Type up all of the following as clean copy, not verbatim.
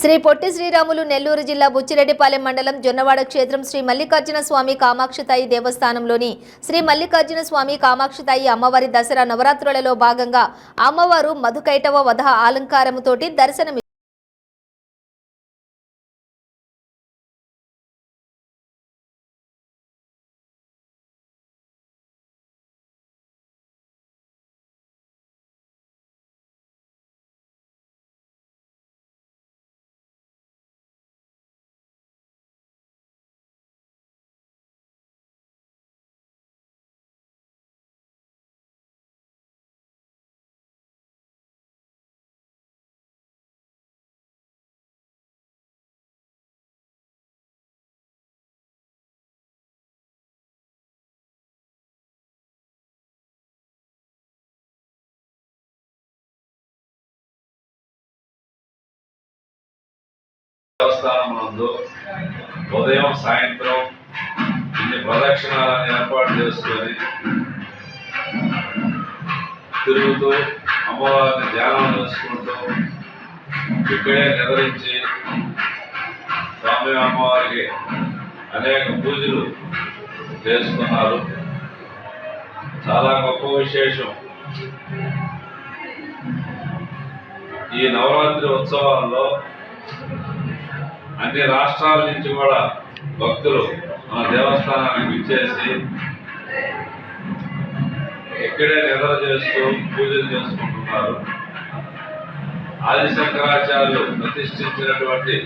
శ్రీ పొట్టి శ్రీరాములు నెల్లూరు జిల్లా బుచ్చిరెడ్డిపాలెం మండలం జొన్నవాడ క్షేత్రం శ్రీ మల్లికార్జున స్వామి కామాక్షితాయి దేవస్థానంలోని శ్రీ మల్లికార్జున స్వామి కామాక్షితాయి అమ్మవారి దసరా నవరాత్రులలో భాగంగా అమ్మవారు మధుకైటవ వధ అలంకారముతోటి దర్శనం దేవస్థానం నందు ఉదయం సాయంత్రం ఇన్ని ప్రదక్షిణాలను ఏర్పాటు చేసుకొని తిరుగుతూ అమ్మవారిని ధ్యానం చేసుకుంటూ ఇక్కడే నిద్రించి స్వామి అమ్మవారికి అనేక పూజలు చేసుకున్నారు. చాలా గొప్ప విశేషం. ఈ నవరాత్రి ఉత్సవాల్లో అన్ని రాష్ట్రాల నుంచి కూడా భక్తులు మన దేవస్థానానికి విచ్చేసి ఇక్కడే నిద్ర చేస్తూ పూజలు చేసుకుంటున్నారు. ఆది శంకరాచార్యులు ప్రతిష్ఠించినటువంటి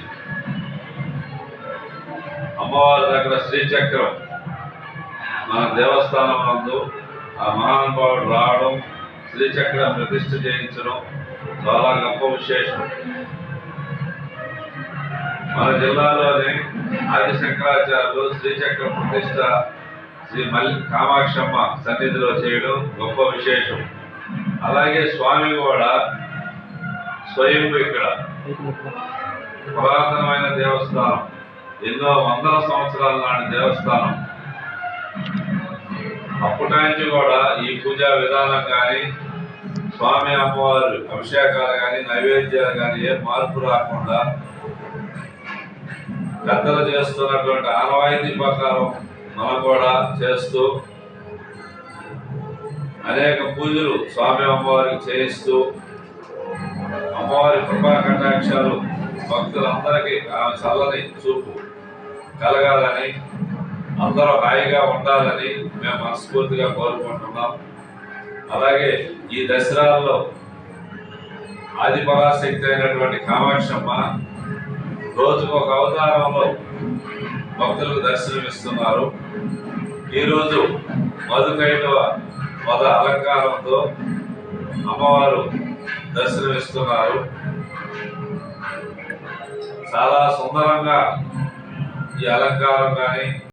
అమ్మవారి దగ్గర శ్రీచక్రం మన దేవస్థానం నందు ఆ మహానుభావుడు రావడం, శ్రీచక్రం ప్రతిష్ఠ చేయించడం చాలా గొప్ప విశేషం. మన జిల్లాలోని ఆది శంకరాచార్యులు శ్రీచక్ర ప్రతిష్ట శ్రీ కామాక్షమ్మ సన్నిధిలో చేయడం గొప్ప విశేషం. అలాగే స్వామి కూడా స్వయం ఇక్కడ పురాతనమైన దేవస్థానం, ఎన్నో వందల సంవత్సరాల నాటి దేవస్థానం. అప్పటి నుంచి కూడా ఈ పూజా విధానం కానీ, స్వామి అమ్మవారి అభిషేకాలు కానీ, నైవేద్యాలు కానీ ఏ మార్పు రాకుండా పెద్దలు చేస్తున్నటువంటి ఆనవాయితీ ప్రకారం మనం కూడా చేస్తూ అనేక పూజలు స్వామి అమ్మవారికి చేయిస్తూ అమ్మవారి కృపా కటాక్షాలు భక్తులందరికీ ఆమె చల్లని చూపు కలగాలని, అందరూ హాయిగా ఉండాలని మేము మనస్ఫూర్తిగా కోరుకుంటున్నాం. అలాగే ఈ దసరాల్లో ఆది పరాశక్తి అయినటువంటి కామాక్షమ్మ రోజుకు ఒక అవతారంలో భక్తులకు దర్శనమిస్తున్నారు. ఈరోజు మధుకైటవ వధ అలంకారంతో అమ్మవారు దర్శనమిస్తున్నారు. చాలా సుందరంగా ఈ అలంకారం కానీ